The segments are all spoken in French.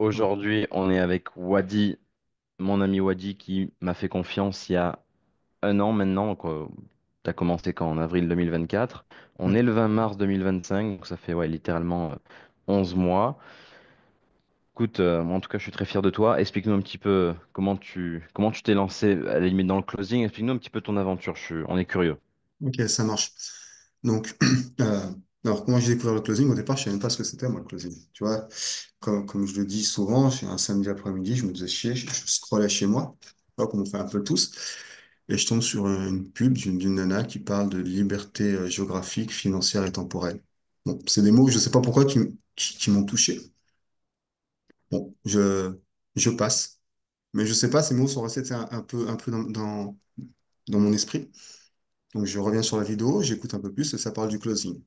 Aujourd'hui, on est avec Wadi, mon ami Wadi, qui m'a fait confiance il y a un an maintenant. Tu as commencé quand? En avril 2024. On est le 20 mars 2025, donc ça fait ouais, littéralement 11 mois. Écoute, moi en tout cas, je suis très fier de toi. Explique-nous un petit peu comment tu t'es lancé à la limite dans le closing. Explique-nous un petit peu ton aventure. On est curieux. Ok, ça marche. Donc, euh, alors, comment j'ai découvert le closing? Au départ, je savais même pas ce que c'était, moi, le closing. Tu vois, comme je le dis souvent, c'est un samedi après-midi, je me faisais chier, je scrollais chez moi, tu vois, comme on fait un peu tous, et je tombe sur une pub d'une nana qui parle de liberté géographique, financière et temporelle. Bon, c'est des mots, je sais pas pourquoi, qui m'ont touché. Bon, je passe. Mais je sais pas, ces mots sont restés tu sais, un peu dans mon esprit. Donc, je reviens sur la vidéo, j'écoute un peu plus et ça parle du closing.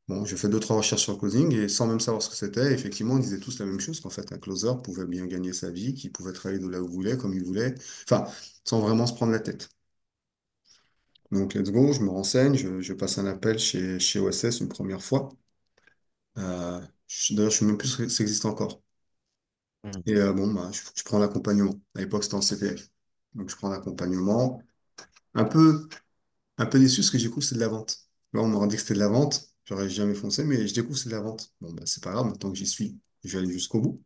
Bon, j'ai fait deux, trois recherches sur le closing et sans même savoir ce que c'était, effectivement, ils disaient tous la même chose, qu'en fait, un closer pouvait bien gagner sa vie, qu'il pouvait travailler de là où il voulait, comme il voulait, enfin, sans vraiment se prendre la tête. Donc, let's go, je me renseigne, je passe un appel chez OSS une première fois. D'ailleurs, je ne sais même plus si ça existe encore. Hmm. Et bon, bah, je prends l'accompagnement. À l'époque, c'était en CPF. Donc, je prends l'accompagnement. Un peu, un peu déçu, parce que j'ai cru que c'était de la vente. Là, on m'aurait dit que c'était de la vente. J'aurais jamais foncé, mais je découvre que c'est de la vente. Bon, bah, c'est pas grave, maintenant que j'y suis, je vais aller jusqu'au bout.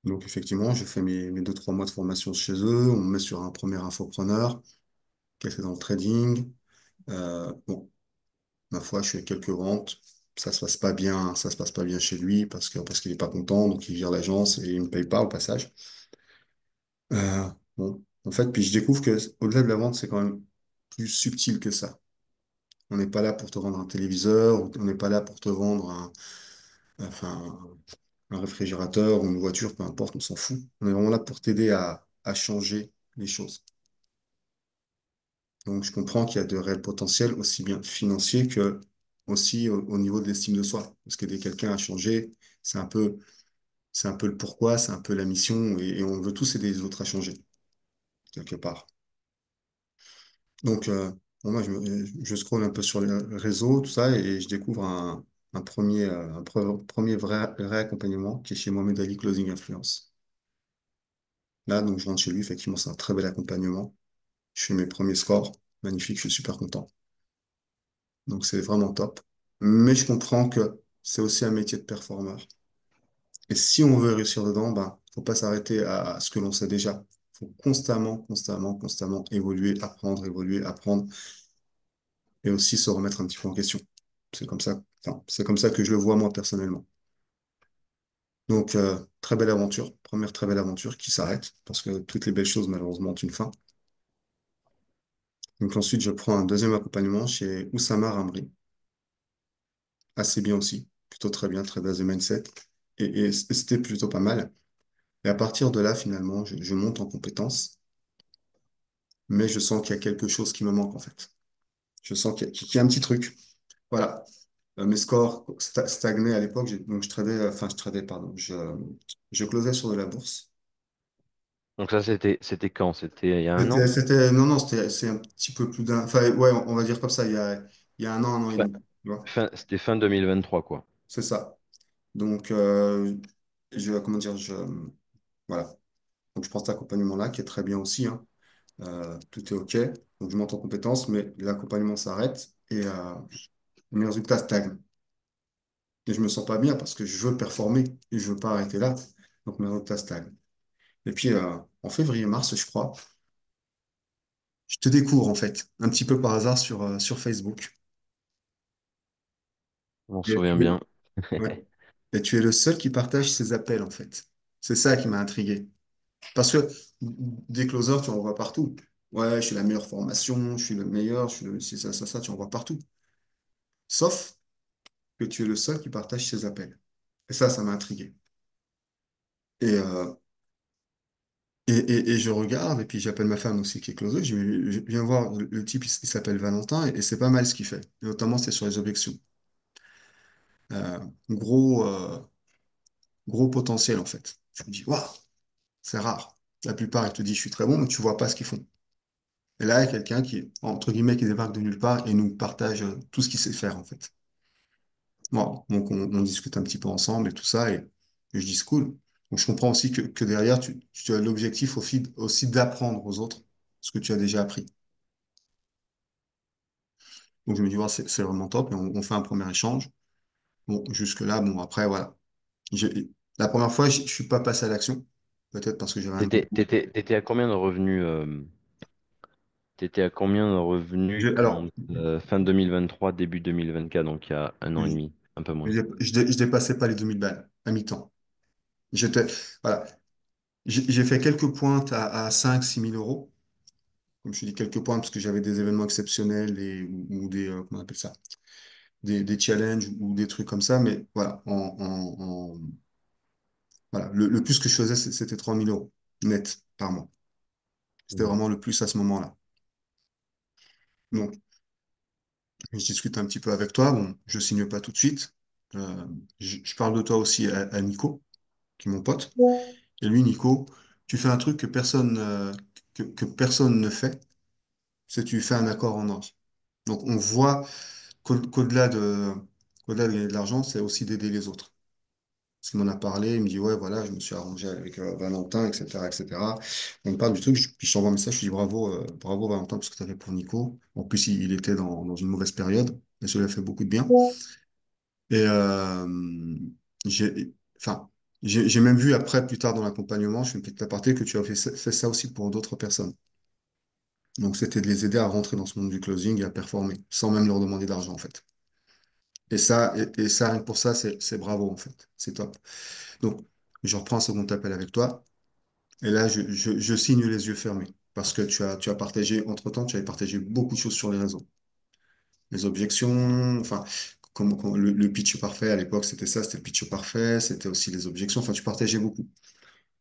Donc, effectivement, je fais mes deux, trois mois de formation chez eux. On me met sur un premier infopreneur qui est fait dans le trading. Bon, ma foi, je fais quelques ventes. Ça se passe pas bien chez lui parce qu'il est pas content, donc il vire l'agence et il me paye pas au passage. Bon, en fait, puis je découvre que au-delà de la vente, c'est quand même plus subtil que ça. On n'est pas là pour te vendre un téléviseur, on n'est pas là pour te vendre enfin, un réfrigérateur ou une voiture, peu importe, on s'en fout. On est vraiment là pour t'aider à changer les choses. Donc, je comprends qu'il y a de réels potentiels, aussi bien financiers que aussi au niveau de l'estime de soi. Parce qu'aider quelqu'un à changer, c'est un peu, c'est un peu le pourquoi, c'est un peu la mission, et on veut tous aider les autres à changer, quelque part. Donc, bon, moi, je scrolle un peu sur les réseaux, tout ça, et je découvre un premier vrai accompagnement qui est chez Mohamed Ali Closing Influence. Là, donc, je rentre chez lui, effectivement, c'est un très bel accompagnement. Je fais mes premiers scores, magnifique, je suis super content. Donc, c'est vraiment top. Mais je comprends que c'est aussi un métier de performeur. Et si on veut réussir dedans, ben, faut pas s'arrêter à ce que l'on sait déjà. Faut constamment évoluer, apprendre, évoluer, apprendre, et aussi se remettre un petit peu en question. C'est comme ça, enfin, c'est comme ça que je le vois moi personnellement. Donc, très belle aventure, première très belle aventure qui s'arrête, parce que toutes les belles choses, malheureusement, ont une fin. Donc ensuite, je prends un deuxième accompagnement chez Oussama Ramri, assez bien aussi, plutôt très bien, très basé mindset, et c'était plutôt pas mal. Et à partir de là, finalement, je monte en compétences, mais je sens qu'il y a quelque chose qui me manque, en fait. Je sens qu'il y a un petit truc. Voilà. Mes scores stagnaient à l'époque, donc je tradais, enfin je tradais, pardon, je closais sur de la bourse. Donc ça, c'était quand? C'était il y a un an? Non, non, c'est un petit peu plus d'un, enfin ouais, on va dire comme ça, il y a un an et Fin, demi, tu vois, C'était fin 2023, quoi. c'est ça. Donc, comment dire, voilà. Donc je prends cet accompagnement-là qui est très bien aussi, hein. Tout est OK. Donc je monte en compétences, mais l'accompagnement s'arrête et mes résultats stagnent. Et je me sens pas bien parce que je veux performer et je veux pas arrêter là. Donc mes résultats stagnent. Et puis en février-mars, je crois, je te découvre en fait, un petit peu par hasard sur Facebook. On se Et souvient tu es, bien. ouais. Et tu es le seul qui partage ces appels en fait. C'est ça qui m'a intrigué. Parce que des closers, tu en vois partout. Ouais, je suis la meilleure formation, je suis le meilleur, je suis le ci, ça, tu en vois partout. Sauf que tu es le seul qui partage ces appels. Et ça m'a intrigué. Et, euh, et je regarde, et puis j'appelle ma femme aussi qui est closeuse, je viens voir le type, il s'appelle Valentin, et c'est pas mal ce qu'il fait. Et notamment, c'est sur les objections. Euh, gros, euh, gros potentiel, en fait. Je me dis, waouh, c'est rare. La plupart, ils te disent, je suis très bon, mais tu vois pas ce qu'ils font. Et là, il y a quelqu'un qui, entre guillemets, qui débarque de nulle part et nous partage tout ce qu'il sait faire, en fait. Bon, donc on discute un petit peu ensemble et tout ça, et je dis c'est cool. Donc je comprends aussi que derrière, tu as l'objectif aussi d'apprendre aux autres ce que tu as déjà appris. Donc je me dis, ouais, c'est vraiment top, et on fait un premier échange. Bon, jusque-là, bon, après, voilà. La première fois, je suis pas passé à l'action, peut-être parce que j'avais un autre. T'étais à combien de revenus t'étais à combien de revenus Alors, quand fin 2023, début 2024, donc il y a un an et je, demi, un peu moins. je dépassais pas les 2000 balles à mi-temps. J'étais, voilà. J'ai fait quelques pointes à 5 6 000 euros. Comme je dis, quelques pointes parce que j'avais des événements exceptionnels ou des, comment on appelle ça, des challenges ou des trucs comme ça. Mais voilà, voilà. Le plus que je faisais, c'était 3 000 euros net par mois. C'était Mhm. vraiment le plus à ce moment-là. Donc, je discute un petit peu avec toi. Bon, je signe pas tout de suite. Euh, je parle de toi aussi à Nico, qui est mon pote. Et lui, Nico, tu fais un truc que personne ne fait, c'est tu fais un accord en or. Donc, on voit qu'au-delà de gagner de l'argent, c'est aussi d'aider les autres. Parce qu'il m'en a parlé, il me dit, ouais, voilà, je me suis arrangé avec Valentin, etc., etc. On me parle du truc, puis je t'envoie un message, je lui dis bravo, bravo Valentin, parce que tu as fait pour Nico. En plus, il était dans une mauvaise période, et ça lui a fait beaucoup de bien. Et j'ai, enfin, j'ai même vu après, plus tard dans l'accompagnement, je fais une petite aparté, que tu as fait ça aussi pour d'autres personnes. Donc, c'était de les aider à rentrer dans ce monde du closing et à performer, sans même leur demander d'argent, en fait. Et ça, rien que pour ça, c'est bravo, en fait. C'est top. Donc, je reprends un second appel avec toi. Et là, je signe les yeux fermés. Parce que tu as partagé, entre-temps, tu avais partagé beaucoup de choses sur les réseaux. Les objections, enfin, le pitch parfait à l'époque, c'était ça, c'était le pitch parfait, c'était aussi les objections. Enfin, tu partageais beaucoup.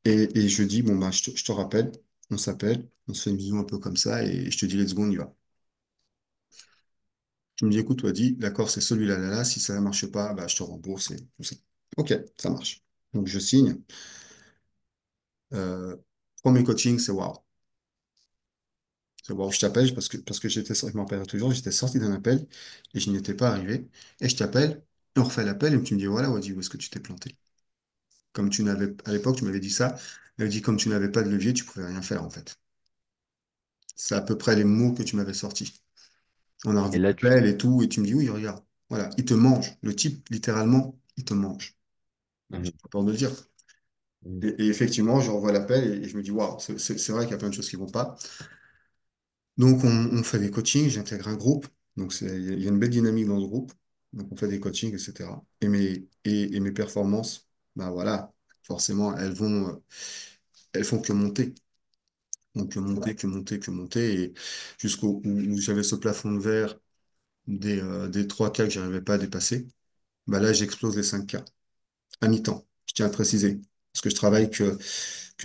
Et je dis, bon, bah, je te rappelle, on s'appelle, on se fait une vision un peu comme ça, et je te dis, let's go, on y va. Tu me dis, écoute, toi, dis, d'accord, c'est celui-là, là, là, si ça ne marche pas, bah, je te rembourse et tout ça. Ok, ça marche. Donc, je signe. Euh, Premier coaching, c'est waouh. C'est waouh, je t'appelle parce que je m'en rappelle toujours, j'étais sorti d'un appel et je n'y étais pas arrivé. Et je t'appelle, et on refait l'appel, et tu me dis, voilà, Wadi, où est-ce que tu t'es planté? Comme tu n'avais, à l'époque, tu m'avais dit ça. Elle dit, comme tu n'avais pas de levier, tu pouvais rien faire, en fait. C'est à peu près les mots que tu m'avais sortis. On a Et revu là, l'appel et tout, et tu me dis, oui, regarde. Voilà, il te mange. Le type, littéralement, il te mange. J'ai Mhm. pas peur de le dire. Mhm. Et effectivement, je revois l'appel et je me dis, waouh, c'est vrai qu'il y a plein de choses qui vont pas. Donc, on fait des coachings, j'intègre un groupe. Donc, il y a une belle dynamique dans le groupe. Donc, on fait des coachings, etc. Et mes performances, bah voilà, forcément, elles font que monter. Donc, que monter, que monter, que monter. Et jusqu'au où j'avais ce plafond de verre des 3K que j'arrivais pas à dépasser. Bah là, j'explose les 5K à mi-temps. Je tiens à préciser. Parce que je travaille que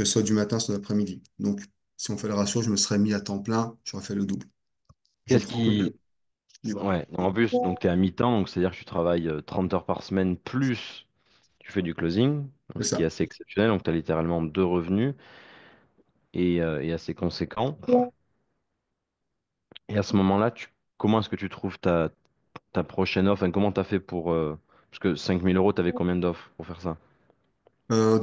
soit du matin, soit d'après-midi. Donc, si on fait le ratio, je me serais mis à temps plein, j'aurais fait le double. Je qu'est-ce prends le qui... livre. Ouais, en plus, donc tu es à mi-temps, donc c'est-à-dire que tu travailles 30 heures par semaine, plus tu fais du closing, C'est donc ce qui est ça. assez exceptionnel, donc tu as littéralement deux revenus et assez conséquents. Et à ce moment-là, comment est-ce que tu trouves ta prochaine offre? Enfin, comment tu as fait pour... Parce que 5 000 euros, tu avais combien d'offres pour faire ça? Alors,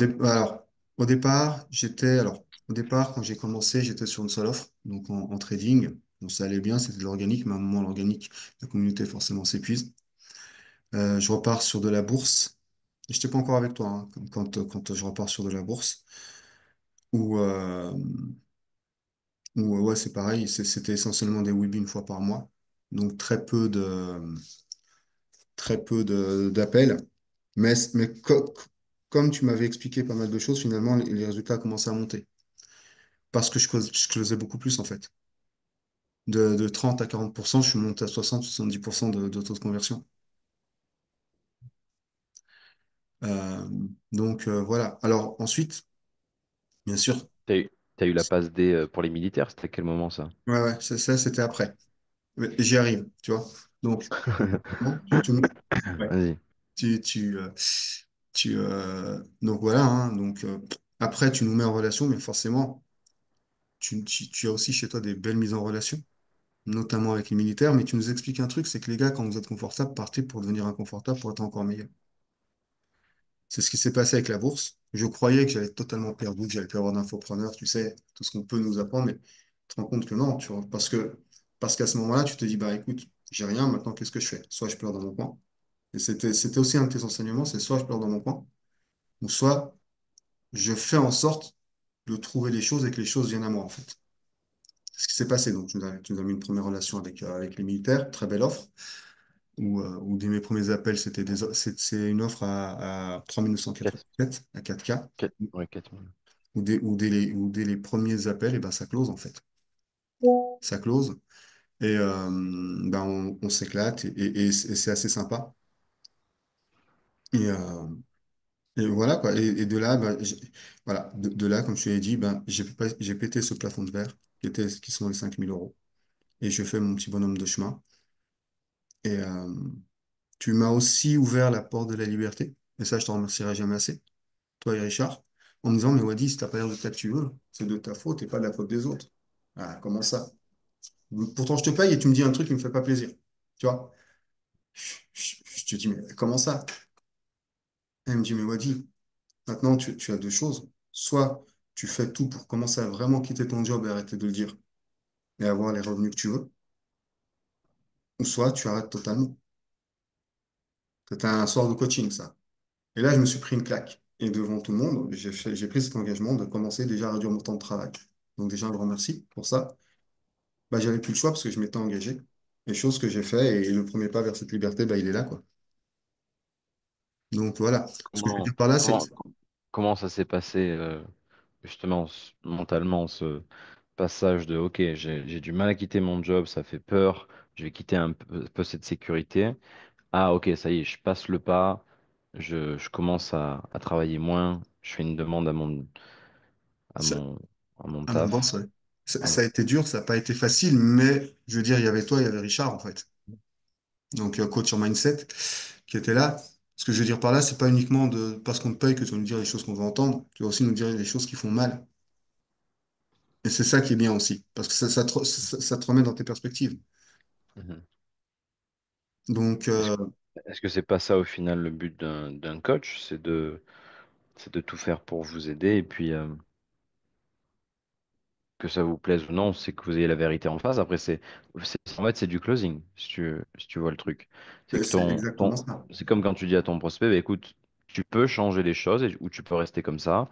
au départ, quand j'ai commencé, j'étais sur une seule offre, donc en trading. Bon, ça allait bien, c'était de l'organique, mais à un moment, l'organique, la communauté forcément s'épuise. Je repars sur de la bourse. Je n'étais pas encore avec toi, hein, quand je repars sur de la bourse, où, ouais, c'est pareil, c'était essentiellement des webis une fois par mois, donc d'appels. Mais comme tu m'avais expliqué pas mal de choses, finalement, les résultats commençaient à monter. Parce que je closais beaucoup plus, en fait. De 30 à 40%, je suis monté à 60-70% de taux de conversion. Euh, donc, voilà. Alors, ensuite, bien sûr, T'as eu la passe D pour les militaires, c'était à quel moment ça? ouais, ouais, ça, c'était après. Mais j'y arrive, tu vois. Donc, bon, ouais. Vas-y. Tu, tu, donc, voilà, hein. Donc, après, tu nous mets en relation, mais forcément, tu as aussi chez toi des belles mises en relation. notamment avec les militaires, mais tu nous expliques un truc, c'est que les gars, quand vous êtes confortable, partez pour devenir inconfortable, pour être encore meilleur. C'est ce qui s'est passé avec la bourse. Je croyais que j'allais être totalement perdu, que j'allais plus avoir d'infopreneur, tu sais, tout ce qu'on peut nous apprendre, mais tu te rends compte que non, tu vois, parce qu'à ce moment-là, tu te dis, bah écoute, j'ai rien, maintenant qu'est-ce que je fais? Soit je pleure dans mon coin, et c'était aussi un de tes enseignements, c'est soit je pleure dans mon coin, ou soit je fais en sorte de trouver les choses et que les choses viennent à moi, en fait. C'est ce qui s'est passé. Donc, tu nous as mis une première relation avec les militaires, très belle offre, où dès mes premiers appels, c'est une offre à 4, 3987, à 4K, 4, ouais, 4000. dès les premiers appels, et ben, ça close, en fait. Ça close, et ben, on s'éclate, et c'est assez sympa. Et, euh, et voilà, quoi. Et de là, ben, voilà, de là, comme je te l'ai dit, ben, j'ai pété ce plafond de verre, qui sont les 5 000 euros, et je fais mon petit bonhomme de chemin. Et tu m'as aussi ouvert la porte de la liberté. Et ça, je t'en remercierai jamais assez, toi et Richard, en me disant, mais Wadi, si t'as pas l'air de ça que tu veux, c'est de ta faute et pas de la faute des autres. Ah, comment ça? Pourtant, je te paye et tu me dis un truc qui me fait pas plaisir. Tu vois? Je te dis, mais comment ça? Elle me dit, mais Wadi, maintenant, tu as deux choses. Soit tu fais tout pour commencer à vraiment quitter ton job et arrêter de le dire et avoir les revenus que tu veux, ou soit tu arrêtes totalement. C'est un sort de coaching, ça. Et là, je me suis pris une claque. Et devant tout le monde, j'ai pris cet engagement de commencer déjà à réduire mon temps de travail. Donc déjà, un grand merci pour ça. Bah, j'avais plus le choix parce que je m'étais engagé. Et chose que j'ai fait, et le premier pas vers cette liberté, bah, il est là, quoi. Donc voilà. Ce que je veux Comment, dire par là, c'est... comment, comment ça s'est passé justement mentalement ce passage de OK, j'ai du mal à quitter mon job, ça fait peur, je vais quitter un peu cette sécurité. Ah OK, ça y est, je passe le pas, je commence à travailler moins, je fais une demande à c'est- mon, à mon À mon boss, taf. ouais. Voilà. Ça a été dur, ça n'a pas été facile, mais je veux dire, il y avait toi, il y avait Richard, en fait. Donc, coach sur mindset, qui était là. Ce que je veux dire par là, c'est pas uniquement parce qu'on te paye que tu vas nous dire les choses qu'on veut entendre. Tu vas aussi nous dire les choses qui font mal. Et c'est ça qui est bien aussi, parce que ça te remet dans tes perspectives. Mhm. Donc, Est-ce, est-ce que c'est pas ça au final le but d'un coach, c'est de tout faire pour vous aider et puis que ça vous plaise ou non, c'est que vous ayez la vérité en face. Après, en fait, c'est du closing, si tu vois le truc. C'est que c'est exactement ça. c'est comme quand tu dis à ton prospect, bah, écoute, tu peux changer les choses ou tu peux rester comme ça.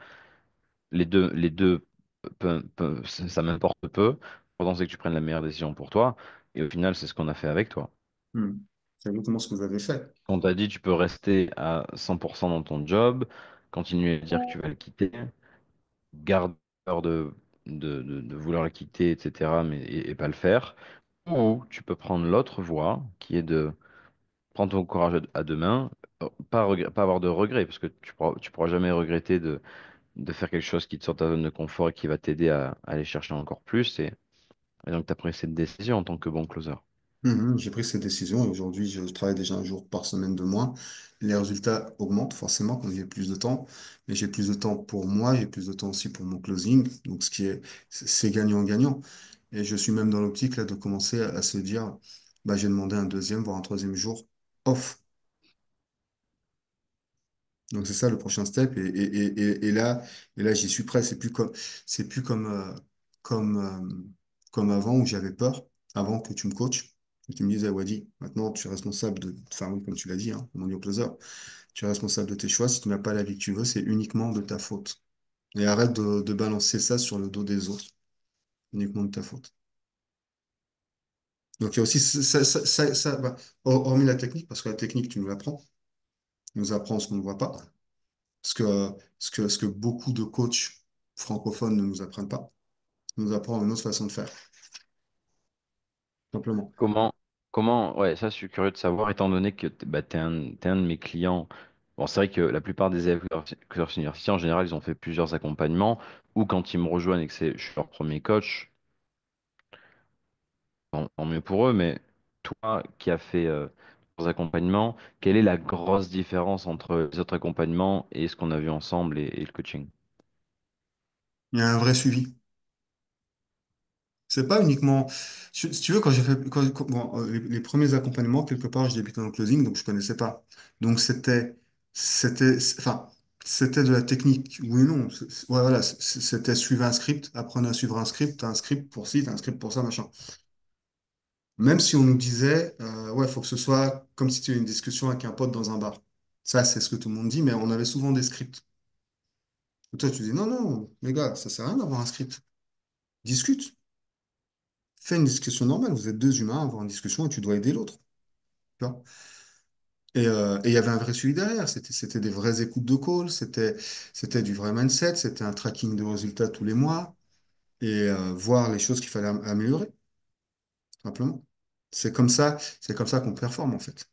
Les deux, ça m'importe peu. L'important, c'est que tu prennes la meilleure décision pour toi. Et au final, c'est ce qu'on a fait avec toi. Hmm. C'est exactement ce que vous avez fait. On t'a dit, tu peux rester à 100% dans ton job, continuer à dire que tu vas le quitter, garde peur de vouloir le quitter, etc., mais, et pas le faire. Ou tu peux prendre l'autre voie, qui est de prendre ton courage à deux mains, pas avoir de regrets, parce que tu pourras jamais regretter de faire quelque chose qui te sort de ta zone de confort et qui va t'aider à aller chercher encore plus. Et donc, tu as pris cette décision en tant que bon closer. J'ai pris cette décision et aujourd'hui, je travaille déjà un jour par semaine de moins. Les résultats augmentent forcément quand j'ai plus de temps, mais j'ai plus de temps pour moi, j'ai plus de temps aussi pour mon closing. Donc, c'est gagnant-gagnant. Et je suis même dans l'optique là de commencer à se dire, bah, j'ai demandé un deuxième, voire un troisième jour off. Donc c'est ça le prochain step. Et là, j'y suis prêt. C'est plus comme avant où j'avais peur, avant que tu me coaches, que tu me dises, ah, Wadi, maintenant tu es responsable enfin oui, comme tu l'as dit, hein, mon au closer, tu es responsable de tes choix. Si tu n'as pas la vie que tu veux, c'est uniquement de ta faute. Et arrête de balancer ça sur le dos des autres, uniquement de ta faute. Donc il y a aussi bah, hormis la technique, parce que la technique, tu nous l'apprends, tu nous apprends ce qu'on ne voit pas. Ce que beaucoup de coachs francophones ne nous apprennent pas, nous apprennent une autre façon de faire, simplement. Comment, ouais, ça, je suis curieux de savoir, étant donné que t'es un de mes clients. Bon, c'est vrai que la plupart des élèves Cursor University, en général, ils ont fait plusieurs accompagnements, ou quand ils me rejoignent et que je suis leur premier coach, tant mieux pour eux, mais toi qui as fait plusieurs accompagnements, quelle est la grosse différence entre les autres accompagnements et ce qu'on a vu ensemble et le coaching? Il y a un vrai suivi. C'est pas uniquement. Si tu veux, quand j'ai fait. Bon, les premiers accompagnements, quelque part, je débutais dans le closing, donc je connaissais pas. Donc enfin, c'était de la technique, oui et non. Ouais, voilà, c'était suivre un script, apprenez à suivre un script, t'as un script pour ci, t'as un script pour ça, machin. Même si on nous disait, ouais, il faut que ce soit comme si tu avais une discussion avec un pote dans un bar. Ça, c'est ce que tout le monde dit, mais on avait souvent des scripts. Et toi, tu dis, non, non, les gars, ça sert à rien d'avoir un script. Discute. Fais une discussion normale. Vous êtes deux humains à avoir une discussion et tu dois aider l'autre. Tu vois. Et il y avait un vrai suivi derrière. C'était des vraies écoutes de call, c'était du vrai mindset, c'était un tracking de résultats tous les mois et voir les choses qu'il fallait améliorer, simplement. C'est comme ça qu'on performe en fait.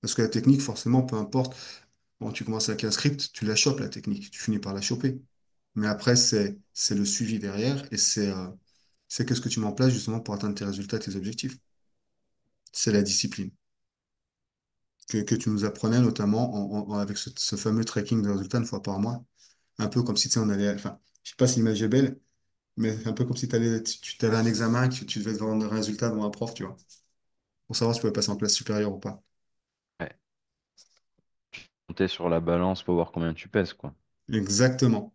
Parce que la technique, forcément, peu importe. Bon, tu commences avec un script, tu la chopes la technique, tu finis par la choper. Mais après, c'est le suivi derrière et c'est qu'est-ce que tu mets en place justement pour atteindre tes résultats, tes objectifs. C'est la discipline. Que tu nous apprenais notamment avec ce fameux tracking de résultats une fois par mois. Un peu comme si tu sais, on allait, enfin, je sais pas si l'image est belle, mais un peu comme si tu avais un examen, que tu devais te rendre un résultat devant un prof, tu vois, pour savoir si tu pouvais passer en classe supérieure ou pas. Ouais. Monter sur la balance pour voir combien tu pèses, quoi. Exactement.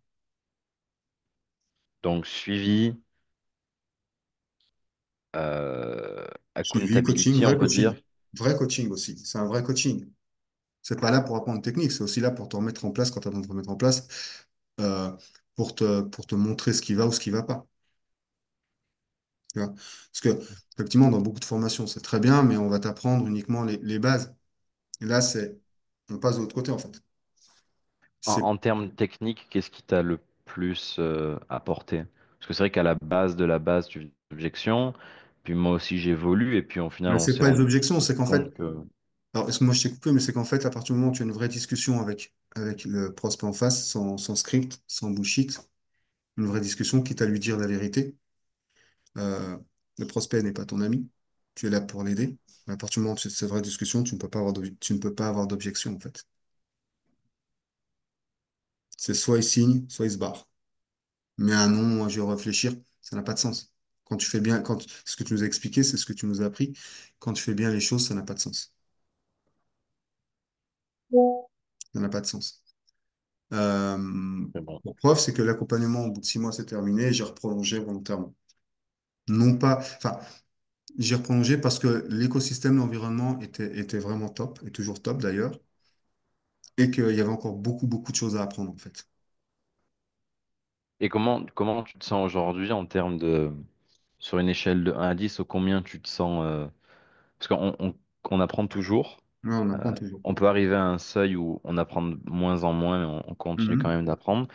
Donc, suivi, Suivi, coaching, accountability, on vrai peut dire. coaching. Vrai coaching aussi. C'est un vrai coaching. C'est pas là pour apprendre une technique, c'est aussi là pour te remettre en place quand tu as besoin de te remettre en place, euh, pour te montrer ce qui va ou ce qui va pas. Tu vois. Parce que, effectivement, dans beaucoup de formations, c'est très bien, mais on va t'apprendre uniquement les bases. Et là, on passe de l'autre côté, en fait. C'est, En termes techniques, qu'est-ce qui t'a le plus apporté? Parce que c'est vrai qu'à la base de la base, tu fais des objections, puis moi aussi j'évolue, et puis au final, mais on c'est s'est pas les rendu objections, c'est qu'en fait, compte que... alors, excuse-moi, je t'ai coupé, mais c'est qu'en fait, à partir du moment où tu as une vraie discussion avec le prospect en face, sans script, sans bullshit, une vraie discussion, quitte à lui dire la vérité, euh, le prospect n'est pas ton ami, tu es là pour l'aider. Mais à partir du moment où tu as cette vraie discussion, tu ne peux pas avoir d'objection, en fait. C'est soit il signe, soit il se barre. Mais un non, moi, je vais réfléchir, ça n'a pas de sens. Quand tu fais bien, ce que tu nous as expliqué, c'est ce que tu nous as appris. Quand tu fais bien les choses, ça n'a pas de sens. Ça n'a pas de sens. Euh, Mais bon. pour preuve, c'est que l'accompagnement, au bout de 6 mois, c'est terminé et j'ai reprolongé volontairement. Non pas, enfin, j'ai reprolongé parce que l'écosystème, l'environnement était vraiment top, et toujours top d'ailleurs, et qu'il y avait encore beaucoup, beaucoup de choses à apprendre, en fait. Et comment tu te sens aujourd'hui en termes de... Sur une échelle de 1 à 10, au combien tu te sens... Parce qu'on apprend toujours. Ouais, on Euh, apprend toujours. on peut arriver à un seuil où on apprend de moins en moins, mais on continue quand Mhm. même d'apprendre.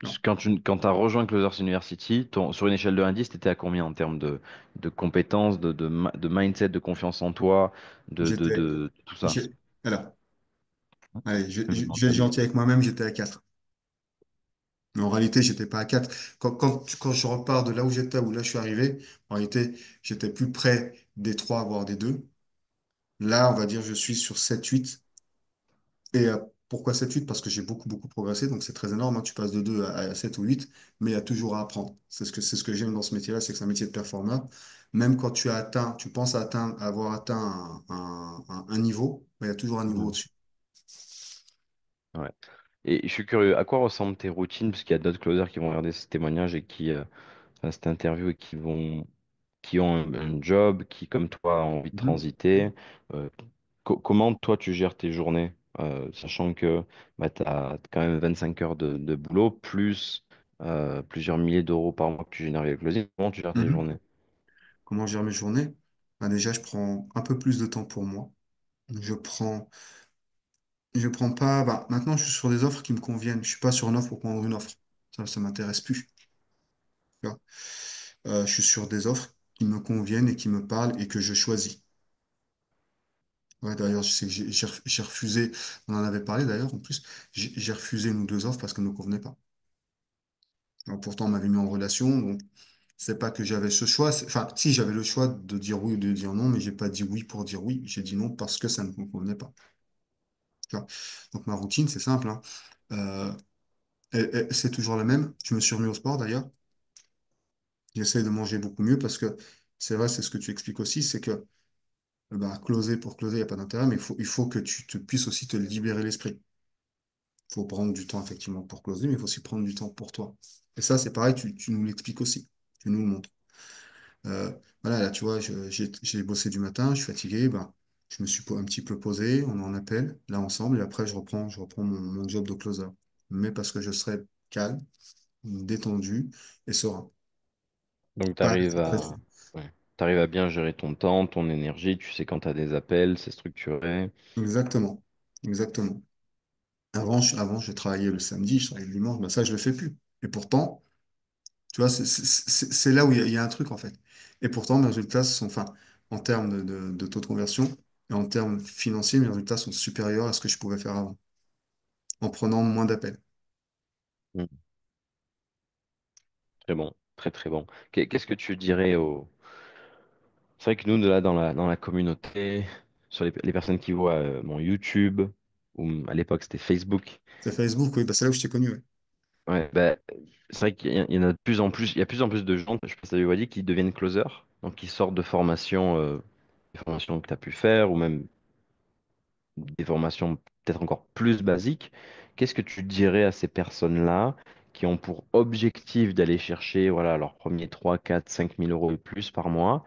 Non. Quand tu as rejoint Closers University, sur une échelle de 1 à 10, tu étais à combien en termes de compétences, de mindset, de confiance en toi, J'étais, de tout ça? j'ai, alors, allez, De je vais être gentil mentalité. avec moi-même, j'étais à 4. Mais en réalité, j'étais pas à 4. Quand je repars de là où j'étais, où là je suis arrivé, en réalité, j'étais plus près des 3, voire des 2. Là, on va dire, je suis sur 7, 8. Et pourquoi 7, 8? Parce que j'ai beaucoup, beaucoup progressé. Donc, c'est très énorme, hein. Tu passes de 2 à 7 ou 8, mais il y a toujours à apprendre. C'est ce que j'aime dans ce métier-là, c'est que c'est un métier de performeur. Même quand tu penses avoir atteint un niveau, ben, il y a toujours un niveau Mhm. au-dessus. Ouais. Et je suis curieux, à quoi ressemblent tes routines? Parce qu'il y a d'autres closers qui vont regarder ce témoignage et enfin, cette interview et qui ont un job, qui, comme toi, ont envie de Mhm. transiter. Euh, comment toi tu gères tes journées, sachant que bah, tu as quand même 25 heures de boulot, plus plusieurs milliers d'euros par mois que tu génères avec le closing, comment tu gères tes Mhm. journées? Comment je gère mes journées? Ben, déjà, je prends un peu plus de temps pour moi. Je prends Je prends pas. Bah, maintenant, je suis sur des offres qui me conviennent. Je suis pas sur une offre pour prendre une offre. Ça m'intéresse plus. Tu vois. Je suis sur des offres qui me conviennent et qui me parlent et que je choisis. Ouais, d'ailleurs, je sais que j'ai refusé. On en avait parlé d'ailleurs en plus. J'ai refusé une ou deux offres parce qu'elles ne me convenaient pas. Alors, pourtant, on m'avait mis en relation. Donc, c'est pas que j'avais ce choix. Enfin, si j'avais le choix de dire oui ou de dire non, mais j'ai pas dit oui pour dire oui. J'ai dit non parce que ça ne me convenait pas. Tu vois. Donc, ma routine, c'est simple, hein. Euh, c'est toujours la même. Je me suis remis au sport d'ailleurs. J'essaie de manger beaucoup mieux parce que c'est vrai, c'est ce que tu expliques aussi, c'est que bah, closer pour closer, il n'y a pas d'intérêt, mais il faut que tu te puisses aussi te libérer l'esprit. Il faut prendre du temps effectivement pour closer, mais il faut aussi prendre du temps pour toi. Et ça, c'est pareil, tu nous l'expliques aussi, tu nous le montres. Euh, voilà, là, tu vois, j'ai bossé du matin, je suis fatigué, ben, je me suis un petit peu posé, on en appelle, là, ensemble, et après, je reprends mon job de closer. Mais parce que je serai calme, détendu et serein. Donc, tu Pas arrives être à, pressé. ouais. T'arrives à bien gérer ton temps, ton énergie, tu sais quand tu as des appels, c'est structuré. Exactement. Exactement. Avant, je travaillais le samedi, je travaillais le dimanche, ben ça, je le fais plus. Et pourtant, tu vois, c'est là où il y a un truc, en fait. Et pourtant, mes résultats sont, enfin, en termes de taux de conversion et en termes financiers, mes résultats sont supérieurs à ce que je pouvais faire avant, en prenant moins d'appels. Mm. Très bon, très très bon. Qu'est-ce que tu dirais aux... C'est vrai que nous, là, dans la communauté, sur les personnes qui voient mon YouTube, ou à l'époque c'était Facebook, C'est Facebook, oui, bah, c'est là où je t'ai connu, ouais. ouais, bah, c'est vrai qu'il y en a de plus en plus, il y a de plus en plus de gens, je pense à Wadi, qui deviennent closers, donc qui sortent de formations, des formations que tu as pu faire, ou même des formations peut-être encore plus basiques. Qu'est-ce que tu dirais à ces personnes-là qui ont pour objectif d'aller chercher voilà, leurs premiers 3 4 5 000 euros et plus par mois,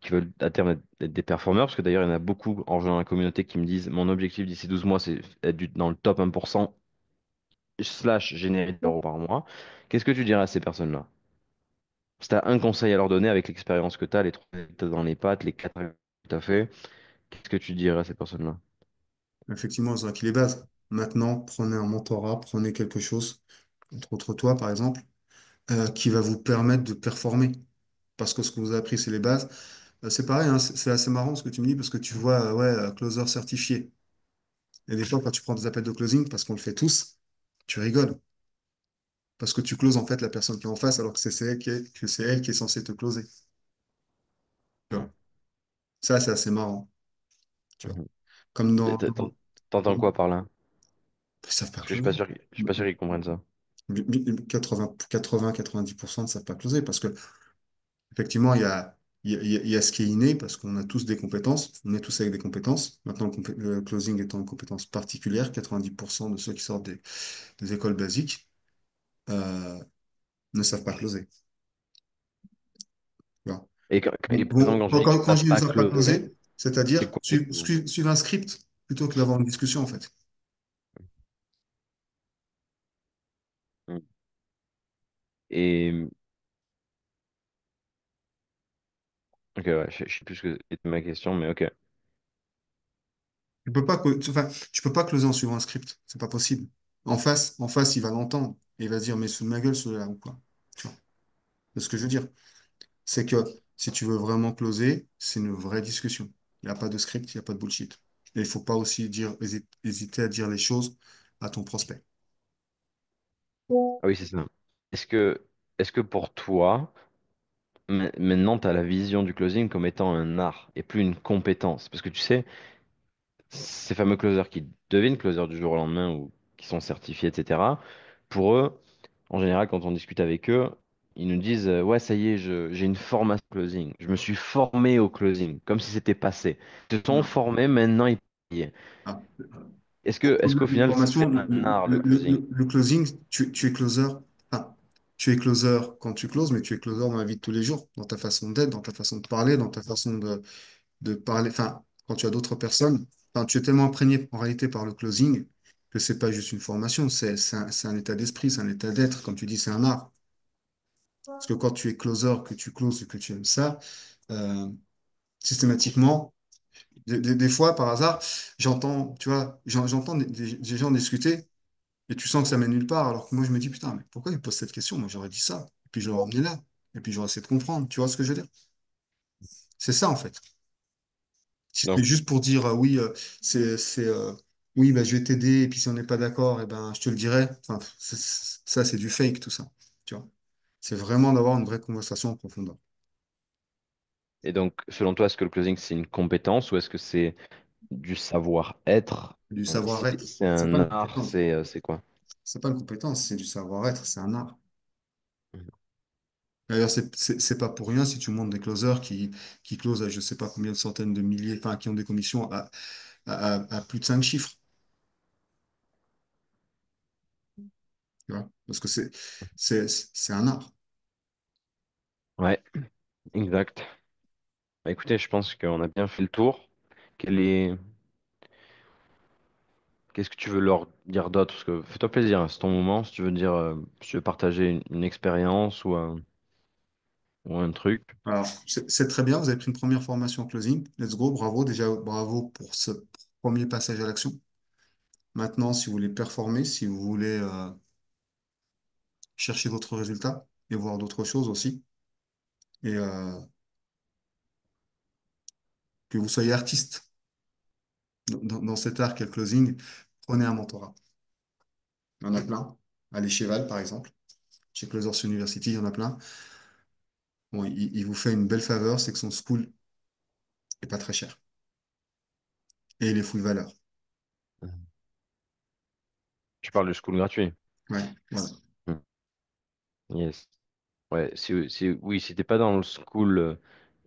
qui veulent à terme être des performeurs, parce que d'ailleurs, il y en a beaucoup en rejoignant la communauté qui me disent, mon objectif d'ici 12 mois, c'est être dans le top 1% slash générer des euros par mois. Qu'est-ce que tu dirais à ces personnes-là? Si tu as un conseil à leur donner avec l'expérience que tu as, les 3 que t'as dans les pattes, les 4 que tu as fait, qu'est-ce que tu dirais à ces personnes-là? Effectivement, ils ont acquis les bases. Maintenant, prenez un mentorat, prenez quelque chose, entre autres toi, par exemple, qui va vous permettre de performer. Parce que ce que vous avez appris, c'est les bases. C'est pareil, hein, c'est assez marrant ce que tu me dis, parce que tu vois, ouais, closer certifié. Et des fois, quand tu prends des appels de closing, parce qu'on le fait tous, tu rigoles. Parce que tu closes en fait la personne qui est en face, alors que c'est elle que c'est elle qui est censée te closer. Tu vois. Ça, c'est assez marrant. Tu vois. Mhm. Comme T'entends quoi par là? ils savent pas Parce que closer. je suis pas sûr qu'ils comprennent ça. 80-90% ne savent pas closer parce que effectivement, il y a ce qui est inné parce qu'on a tous des compétences. On est tous avec des compétences. Maintenant, le closing étant une compétence particulière, 90% de ceux qui sortent des écoles basiques euh, ne savent pas closer. Tu vois. Et par exemple, Bon, quand je dis qu'ils quand savent je dis ne pas savent pas closer, closer, c'est c'est-à-dire quoi exactement? suivre un script plutôt que d'avoir une discussion, en fait. Mhm. Et ok, ouais, je sais plus ce que était ma question, mais ok. Enfin, tu peux pas closer en suivant un script. C'est pas possible. En face, il va l'entendre et il va se dire, mais sous ma gueule, celui-là, ou quoi. Tu vois. C'est ce que je veux dire. C'est que si tu veux vraiment closer, c'est une vraie discussion. Il n'y a pas de script, il n'y a pas de bullshit. Et il faut pas aussi hésiter à dire les choses à ton prospect. Ah oui, c'est ça. Est-ce que, est-ce que pour toi, maintenant, tu as la vision du closing comme étant un art et plus une compétence? Parce que tu sais, ces fameux closers qui deviennent closers du jour au lendemain ou qui sont certifiés, etc., pour eux, en général, quand on discute avec eux, ils nous disent ouais, ça y est, j'ai une formation closing. Je me suis formé au closing, comme si c'était passé. Ils se sont Non. formés, maintenant ils payent. Ah. Est-ce qu'au Une final, c'est formation, un art le closing? le closing, tu es closer. Enfin, tu es closer quand tu closes, mais tu es closer dans la vie de tous les jours, dans ta façon d'être, dans ta façon de parler, dans ta façon de parler. Enfin, quand tu as d'autres personnes, enfin, tu es tellement imprégné en réalité par le closing que c'est pas juste une formation, c'est un état d'esprit, c'est un état d'être. Comme tu dis, c'est un art. Parce que quand tu es closer, que tu closes et que tu aimes ça, euh, systématiquement, des fois, par hasard, j'entends, tu vois, j'entends des gens discuter et tu sens que ça mène nulle part. Alors que moi, je me dis, putain, mais pourquoi il pose cette question? Moi, j'aurais dit ça. Et puis, je l'aurais emmené là. Et puis, j'aurais essayé de comprendre. Tu vois ce que je veux dire? C'est ça, en fait. Si c'est Donc, juste pour dire, oui, oui, bah, je vais t'aider. Et puis, si on n'est pas d'accord, eh ben, je te le dirai. Enfin, ça, c'est du fake, tout ça. Tu vois? C'est vraiment d'avoir une vraie conversation en profondeur. et donc, selon toi, est-ce que le closing, c'est une compétence ou est-ce que c'est du savoir-être? Du Donc, si savoir-être. c'est C'est pas un une art, compétence. c'est quoi? C'est pas une compétence, c'est du savoir-être, c'est un art. D'ailleurs, c'est pas pour rien si tu montes des closers qui closent à je sais pas combien de centaines de milliers, enfin, qui ont des commissions à plus de 5 chiffres. Tu vois? Parce que c'est un art. Ouais, exact. Bah, écoutez, je pense qu'on a bien fait le tour. Quel est... Qu'est-ce que tu veux leur dire d'autre? Parce que fais-toi plaisir, hein, c'est ton moment. Si tu veux dire, si tu veux partager une expérience ou un truc. Alors, c'est très bien, vous avez pris une première formation en closing. Let's go, bravo. Déjà, bravo pour ce premier passage à l'action. Maintenant, si vous voulez performer, si vous voulez chercher d'autres résultats et voir d'autres choses aussi, et que vous soyez artiste dans cet art qu'est le closing, prenez un mentorat. Il y en a plein. Allez chez Val, par exemple. Chez Closers University, il y en a plein. Bon, il vous fait une belle faveur, c'est que son school est pas très cher. Et il est full valeur. Tu parles du school gratuit. Ouais, voilà. Hmm. Yes. Ouais, oui, si t'es pas dans le school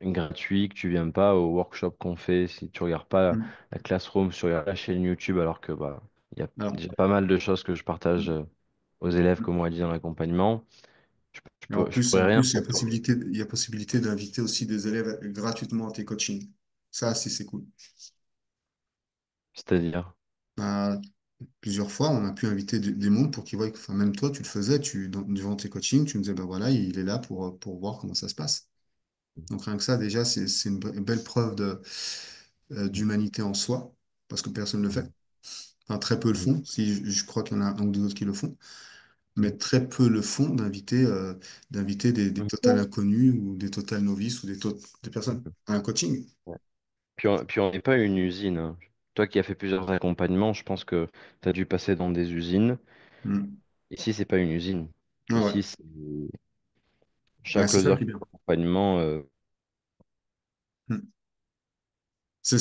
gratuit, que tu viens pas au workshop qu'on fait, si tu regardes pas Mm. la classroom sur la chaîne YouTube, alors que bah il y a Alors, déjà pas mal de choses que je partage aux élèves comme moi dit dans l'accompagnement. et Je pourrais en rien plus, pour toi. il y a possibilité d'inviter aussi des élèves gratuitement à tes coachings. Ça, c'est cool. C'est-à-dire, Bah, plusieurs fois, on a pu inviter des mondes pour qu'ils voient que, enfin, même toi, tu le faisais, durant tes coachings, tu me disais, bah voilà, il est là pour voir comment ça se passe. Donc rien que ça, déjà, c'est une belle preuve d'humanité en soi, parce que personne ne le fait. Enfin, très peu le font, si je crois qu'il y en a un ou deux autres qui le font, mais très peu le font d'inviter des totales inconnus ou des totales novices ou des personnes à un coaching. ouais. Puis on n'est pas une usine, hein. Toi qui as fait plusieurs accompagnements, je pense que tu as dû passer dans des usines. Mm. Ici, c'est pas une usine. Ah ouais. Ici, c'est Ouais, chaque c'est ça closer qui est bien. accompagnement. Mm. C'est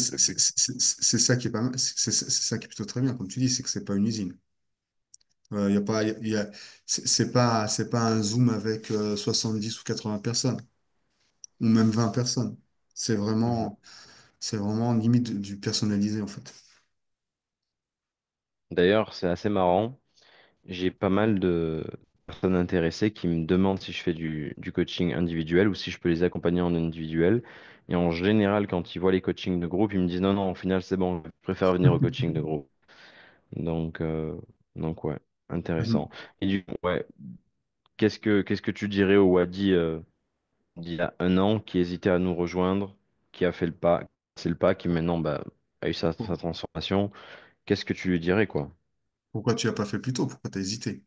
ça qui est pas mal, c'est ça qui est plutôt très bien, comme tu dis, c'est que c'est pas une usine. Y a pas, c'est pas un Zoom avec 70 ou 80 personnes, ou même 20 personnes. C'est Mhm. vraiment, c'est vraiment limite du personnalisé, en fait. D'ailleurs, c'est assez marrant. J'ai pas mal de personnes intéressées qui me demandent si je fais du coaching individuel ou si je peux les accompagner en individuel. Et en général, quand ils voient les coachings de groupe, ils me disent non, non, au final, c'est bon, je préfère venir au coaching de groupe. Donc, euh, donc ouais, intéressant. Mhm. Et du coup, ouais, qu'est-ce que tu dirais au Wadi d'il y a un an qui hésitait à nous rejoindre, qui a fait le pas, c'est le pas, qui maintenant bah, a eu sa transformation? Qu'est-ce que tu lui dirais, quoi? Pourquoi tu l'as pas fait plus tôt? Pourquoi tu as hésité?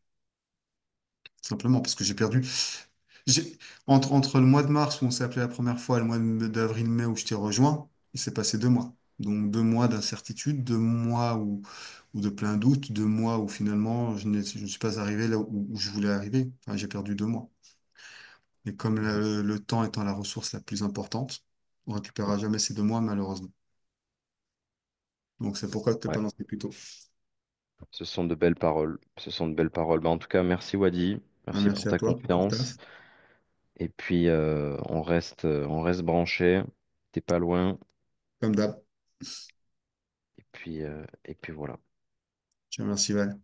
Simplement parce que j'ai perdu. J'ai, entre le mois de mars où on s'est appelé la première fois et le mois d'avril-mai où je t'ai rejoint, il s'est passé 2 mois. Donc 2 mois d'incertitude, 2 mois ou de plein doute, 2 mois où finalement je ne suis pas arrivé là où je voulais arriver. Enfin, j'ai perdu 2 mois. Et comme Mhm. le temps étant la ressource la plus importante, on récupérera jamais ces 2 mois malheureusement. Donc c'est pourquoi tu t'es Ouais. pas lancé plus tôt. Ce sont de belles paroles. Ce sont de belles paroles. Bah, en tout cas, merci Wadi. Ah, Merci pour merci à ta toi pour ton confiance. taf. Et puis, on reste branché. T'es pas loin. Comme d'hab. Et puis voilà. Je te remercie, Val.